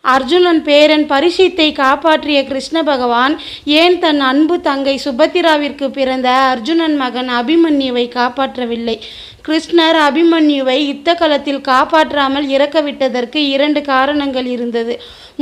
அர்ஜுனன் பேரன் பரீட்சித்தை காப்பாற்றிய கிருஷ்ண பகவான் ஏன் தன் அன்பு தங்கை சுபத்திராவிற்கு பிறந்த அர்ஜுனன் மகன் அபிமன்யுவை காப்பாற்றவில்லை? கிருஷ்ணர் அபிமன்யுவை யுத்த களத்தில் காப்பாற்றாமல் இறக்கவிட்டதற்கு 2 காரணங்கள் இருந்தது.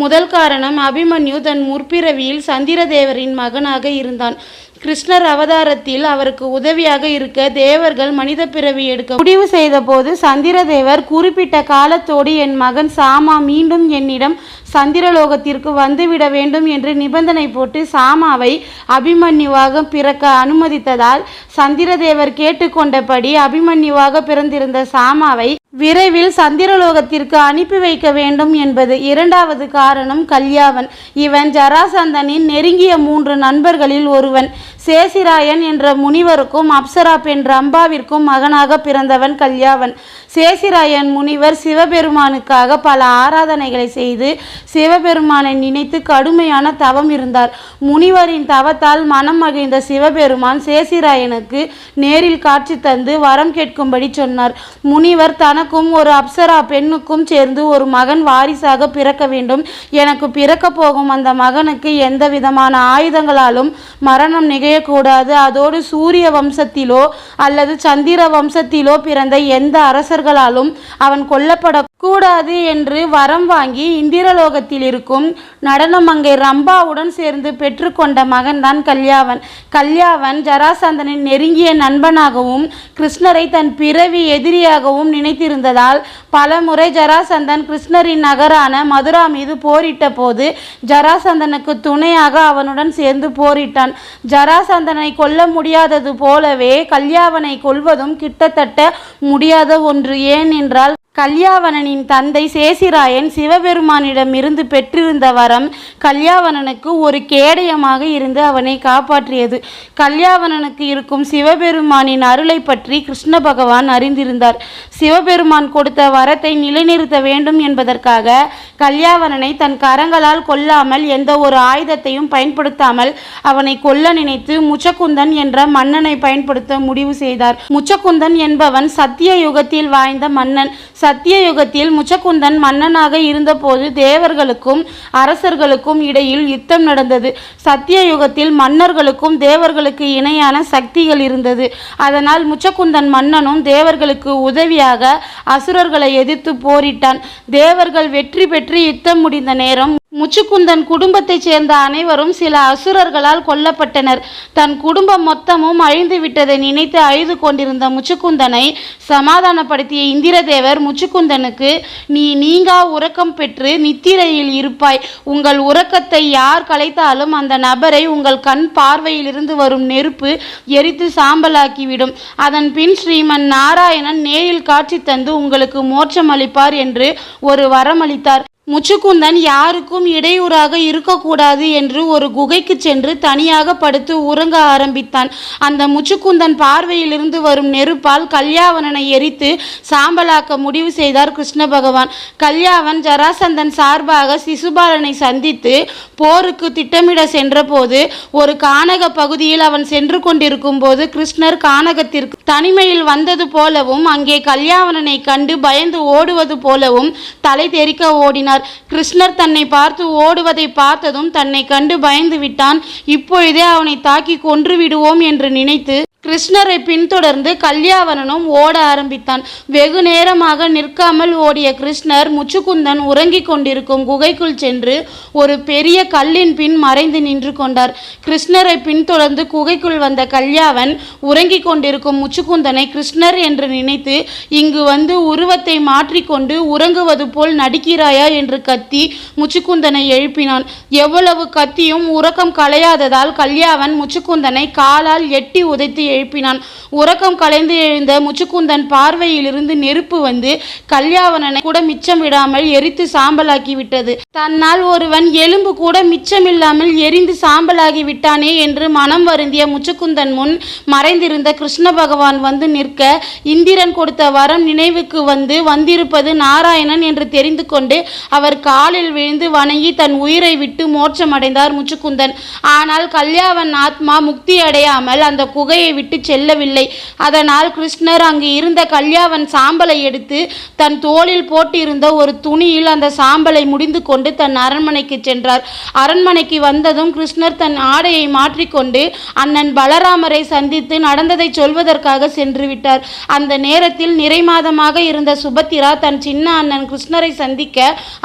முதல் காரணம், அபிமன்யு தன் முற்பிறவியில் சந்திரதேவரின் மகனாக இருந்தான். கிருஷ்ணர் அவதாரத்தில் அவருக்கு உதவியாக இருக்க தேவர்கள் மனித பிறவி எடுக்க முடிவு செய்த போது சந்திரதேவர் குறிப்பிட்ட காலத்தோடு என் மகன் சாமா மீண்டும் என்னிடம் சந்திரலோகத்திற்கு வந்துவிட வேண்டும் என்று நிபந்தனை போட்டு சாமாவை அபிமன்யுவாக பிறக்க அனுமதித்ததால் சந்திரதேவர் கேட்டுக்கொண்டபடி அபிமன்யுவாக பிறந்திருந்த சாமாவை விரைவில் சந்திரலோகத்திற்கு அனுப்பி வைக்க வேண்டும் என்பது. இரண்டாவது காரணம் கல்யாவன். இவன் ஜராசந்தனின் நெருங்கிய 3 நண்பர்களில் ஒருவன். சேசிராயன் என்ற முனிவருக்கும் அப்சரா பெண் ரம்பாவிற்கும் மகனாக பிறந்தவன் கல்யாவன். சேசிராயன் முனிவர் சிவபெருமானுக்காக பல ஆராதனைகளை செய்து சிவபெருமானை நினைத்து கடுமையான தவம் இருந்தார். முனிவரின் தவத்தால் மனம் மகிழ்ந்த சிவபெருமான் சேசிராயனுக்கு நேரில் காட்சி தந்து வரம் கேட்கும்படி சொன்னார். முனிவர் தனக்கும் ஒரு அப்சரா பெண்ணுக்கும் சேர்ந்து ஒரு மகன் வாரிசாக பிறக்க வேண்டும். எனக்கு பிறக்க போகும் அந்த மகனுக்கு எந்த விதமான ஆயுதங்களாலும் மரணம் நிகழக்கூடாது. அதோடு சூரிய வம்சத்திலோ அல்லது சந்திர வம்சத்திலோ பிறந்த எந்த அரசர்களாலும் அவன் கொல்லப்படக்கூடாது என்று வரம் வாங்கி இந்திரலோகத்தில் இருக்கும் நடனமங்கை ரம்பாவுடன் சேர்ந்து பெற்றுக்கொண்ட மகன்தான் கல்யாவன். கல்யாவன் ஜராசந்தனின் நெருங்கிய நண்பனாகவும் கிருஷ்ணரை தன் பிறவி எதிரியாகவும் நினைத்திருந்ததால் பலமுறை ஜராசந்தன் கிருஷ்ணரின் நகரான மதுரா மீது போரிட்ட போது ஜராசந்தனுக்கு துணையாக அவனுடன் சேர்ந்து போரிட்டான். ஜராசந்தனை கொல்ல முடியாதது போலவே கல்யாவனை கொல்வதும் கிட்டத்தட்ட முடியாத ஒன்று. ஏனென்றால் கல்யாவனனின் தந்தை சேசிராயன் சிவபெருமானிடமிருந்து பெற்றிருந்த வரம் கல்யாவனனுக்கு ஒரு கேடயமாக இருந்து அவனை காப்பாற்றியது. கல்யாவனனுக்கு இருக்கும் சிவபெருமானின் அருளை பற்றி கிருஷ்ண பகவான் அறிந்திருந்தார். சிவபெருமான் கொடுத்த வரத்தை நிலைநிறுத்த வேண்டும் என்பதற்காக கல்யாவனனை தன் கரங்களால் கொல்லாமல் எந்த ஒரு ஆயுதத்தையும் பயன்படுத்தாமல் அவனை கொல்ல நினைத்து முச்சகுந்தன் என்ற மன்னனை பயன்படுத்த முடிவு செய்தார். முச்சகுந்தன் என்பவன் சத்திய யுகத்தில் வாழ்ந்த மன்னன். சத்திய யுகத்தில் முச்சகுந்தன் மன்னனாக இருந்தபோது தேவர்களுக்கும் அரசர்களுக்கும் இடையில் யுத்தம் நடந்தது. சத்திய யுகத்தில் மன்னர்களுக்கும் தேவர்களுக்கு இணையான சக்திகள் இருந்தது. அதனால் முச்சகுந்தன் மன்னனும் தேவர்களுக்கு உதவியாக அசுரர்களை எதிர்த்து போரிட்டான். தேவர்கள் வெற்றி பெற்று யுத்தம் முடிந்த நேரம் முச்சுக்குந்தன் குடும்பத்தைச் சேர்ந்த அனைவரும் சில அசுரர்களால் கொல்லப்பட்டனர். தன் குடும்பம் மொத்தமும் அழிந்து விட்டதை நினைத்து அழுது கொண்டிருந்த முச்சுக்குந்தனை சமாதானப்படுத்திய இந்திரதேவர் முச்சுக்குந்தனுக்கு, நீ நீங்கா உறக்கம் பெற்று நித்திரையில் இருப்பாய். உங்கள் உறக்கத்தை யார் கலைத்தாலும் அந்த நபரை உங்கள் கண் பார்வையிலிருந்து வரும் நெருப்பு எரித்து சாம்பலாக்கிவிடும். அதன் பின் ஸ்ரீமன் நாராயணன் நேரில் காட்சி தந்து உங்களுக்கு மோட்சம் அளிப்பார் என்று ஒரு வரம் அளித்தார். முச்சுக்குந்தன் யாருக்கும் இடையூறாக இருக்கக்கூடாது என்று ஒரு குகைக்கு சென்று தனியாக படுத்து உறங்க ஆரம்பித்தான். அந்த முச்சுக்குந்தன் பார்வையிலிருந்து வரும் நெருப்பால் கல்யாவனனை எரித்து சாம்பலாக்க முடிவு செய்தார் கிருஷ்ண பகவான். கல்யாவன் ஜராசந்தன் சார்பாக சிசுபாலனை சந்தித்து போருக்கு திட்டமிட சென்றபோது ஒரு கானக பகுதியில் அவன் சென்று கொண்டிருக்கும் போது கிருஷ்ணர் கானகத்திற்கு தனிமையில் வந்தது போலவும் அங்கே கல்யாவனனை கண்டு பயந்து ஓடுவது போலவும் தலை தெறிக்க ஓடினார். கிருஷ்ணர் தன்னை பார்த்து ஓடுவதை பார்த்ததும் தன்னை கண்டு பயந்து விட்டான். இப்பொழுதே அவனை தாக்கி கொன்று விடுவோம் என்று நினைத்து கிருஷ்ணரை பின்தொடர்ந்து கல்யாவனனும் ஓட ஆரம்பித்தான். வெகு நேரமாக நிற்காமல் ஓடிய கிருஷ்ணர் முச்சுக்குந்தன் உறங்கிக் கொண்டிருக்கும் குகைக்குள் சென்று ஒரு பெரிய கல்லின் பின் மறைந்து நின்று கொண்டார். கிருஷ்ணரை பின்தொடர்ந்து குகைக்குள் வந்த கல்யாவன் உறங்கிக் கொண்டிருக்கும் முச்சுக்குந்தனை கிருஷ்ணர் என்று நினைத்து, இங்கு வந்து உருவத்தை மாற்றிக்கொண்டு உறங்குவது போல் நடிக்கிறாயா என்று கத்தி முச்சுக்குந்தனை எழுப்பினான். எவ்வளவு கத்தியும் உறக்கம் கலையாததால் கல்யாவன் முச்சுக்குந்தனை காலால் எட்டி உதைத்து எழுப்பினான். உறக்கம் கலைந்து எழுந்த முச்சுக்குந்தன் பார்வையிலிருந்து நெருப்பு வந்து கல்யாவனனை கூட மிச்சம் விடாமல் எரித்து சாம்பலாக்கி விட்டது. தன்னால் ஒருவன் எலும்பு கூட மிச்சமில்லாமல் எரிந்து சாம்பலாகி விட்டானே என்று மனம் வருந்திய முச்சுக்குந்தன் முன் மறைந்திருந்த கிருஷ்ண பகவான் வந்து நிற்க, இந்திரன் கொடுத்த வரம் நினைவுக்கு வந்திருப்பது நாராயணன் என்று தெரிந்து கொண்டு அவர் காலில் விழுந்து வணங்கி தன் உயிரை விட்டு மோட்சம் அடைந்தார் முச்சுக்குந்தன். ஆனால் கல்யாவன் ஆத்மா முக்தி அடையாமல் அந்த குகையை விட்டு செல்லவில்லை. அதனால் கிருஷ்ணர் அங்கு இருந்த கல்யாவன் சாம்பலை எடுத்து தன் தோளில் போட்டிருந்த ஒரு துணியில் அந்த சாம்பலை முடிந்து கொண்டு தன் அரண்மனைக்கு சென்றார். அரண்மனைக்கு வந்ததும் கிருஷ்ணர் தன் ஆடையை மாற்றிக்கொண்டு அண்ணன் பலராமரை சந்தித்து நடந்ததை சொல்வதற்காக சென்று விட்டார். அந்த நேரத்தில் நிறைமாதமாக இருந்த சுபத்திரா தன் சின்ன அண்ணன் கிருஷ்ணரை சந்திக்க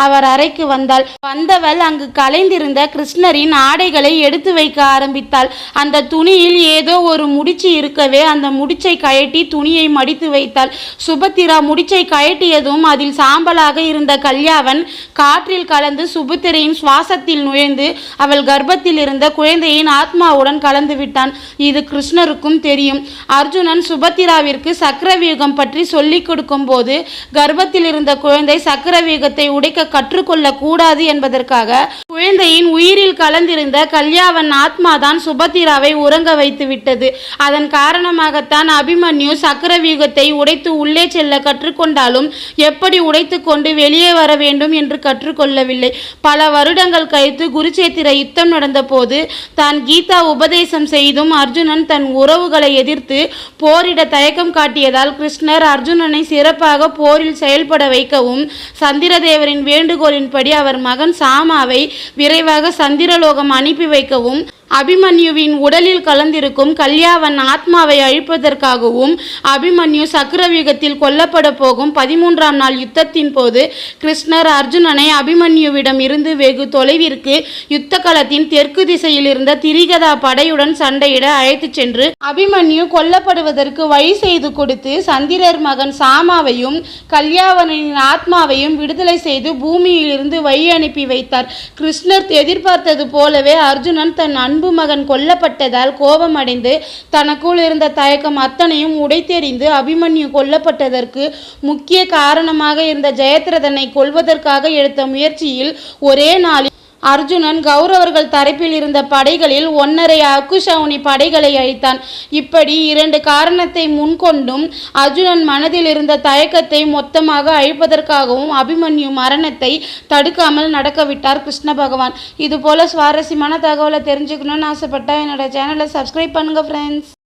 அவர் அறைக்கு வந்தவள் அங்கு கலைந்திருந்த கிருஷ்ணரின் ஆடைகளை எடுத்து வைக்க ஆரம்பித்தாள். அந்த துணியில் ஏதோ ஒரு முடிச்சு இருக்கவே அந்த முடிச்சை கழட்டி துணியை மடித்து வைத்தாள். சுபத்திரா முடிச்சை கழட்டியதும் அதில் சாம்பலாக இருந்த கல்யாவன் காற்றில் கலந்து சுபத்திரையின் சுவாசத்தில் நுழைந்து அவள் கர்ப்பத்தில் இருந்த குழந்தையின் ஆத்மாவுடன் கலந்து விட்டான். இது கிருஷ்ணருக்கும் தெரியும். அர்ஜுனன் சுபத்திராவிற்கு சக்கரவியூகம் பற்றி சொல்லிக் கொடுக்கும் போது கர்ப்பத்தில் இருந்த குழந்தை சக்கரவியூகத்தை உடைக்க கற்றுக்கொள்ள கூடாது என்பதற்காக குழந்தையின் உயிரில் கலந்திருந்த கல்யாவன் ஆத்மாதான் சுபத்திராவை உறங்க வைத்து விட்டது. அதன் காரணமாகத்தான் அபிமன்யு சக்கரவியூகத்தை உடைத்து உள்ளே செல்ல கற்றுக்கொண்டாலும் எப்படி உடைத்து கொண்டு வெளியே வர வேண்டும் என்று கற்றுக்கொள்ளவில்லை. பல வருடங்கள் கழித்து குருச்சேத்திர யுத்தம் நடந்த போது தான் கீதா உபதேசம் செய்தும் அர்ஜுனன் தன் உறவுகளை எதிர்த்து போரிட தயக்கம் காட்டியதால் கிருஷ்ணர் அர்ஜுனனை சிறப்பாக போரில் செயல்பட வைக்கவும் சந்திரதேவரின் வேண்டுகோளின்படி அவர் மகன் சாமாவை விரைவாக சந்திரலோகம் அனுப்பி வைக்கவும் அபிமன்யுவின் உடலில் கலந்திருக்கும் கல்யாவன் ஆத்மாவை அழிப்பதற்காகவும் அபிமன்யு சக்கரவியூகத்தில் கொல்லப்பட போகும் 13ஆம் நாள் யுத்தத்தின் போது கிருஷ்ணர் அர்ஜுனனை அபிமன்யுவிடம் இருந்து வெகு தொலைவிற்கு யுத்த களத்தின் தெற்கு திசையில் இருந்த திரிகதா படையுடன் சண்டையிட அழைத்துச் சென்று அபிமன்யு கொல்லப்படுவதற்கு வழி செய்து கொடுத்து சந்திரர் மகன் சாமாவையும் கல்யாவனின் ஆத்மாவையும் விடுதலை செய்து பூமியிலிருந்து வழி அனுப்பி வைத்தார். கிருஷ்ணர் எதிர்பார்த்தது போலவே அர்ஜுனன் தன் அன்பு மகன் கொல்லப்பட்டதால் கோபமடைந்து தனக்குள் இருந்த தயக்கம் அத்தனையும் உடைத்தெறிந்து அபிமன்யு கொல்லப்பட்டதற்கு முக்கிய காரணமாக இருந்த ஜெயத்ரதனை கொல்வதற்காக எடுத்த முயற்சியில் ஒரே நாளில் அர்ஜுனன் கௌரவர்கள் தரப்பில் இருந்த படைகளில் 1.5 அக்குஷவுனி படைகளை அழித்தான். இப்படி 2 காரணத்தை முன்கொண்டும் அர்ஜுனன் மனதில் இருந்த தயக்கத்தை மொத்தமாக அழிப்பதற்காகவும் அபிமன்யு மரணத்தை தடுக்காமல் நடக்கவிட்டார் கிருஷ்ண பகவான். இதுபோல சுவாரஸ்யமான தகவலை தெரிஞ்சுக்கணும்னு ஆசைப்பட்டா என்னோட சேனலை சப்ஸ்கிரைப் பண்ணுங்க ஃப்ரெண்ட்ஸ்.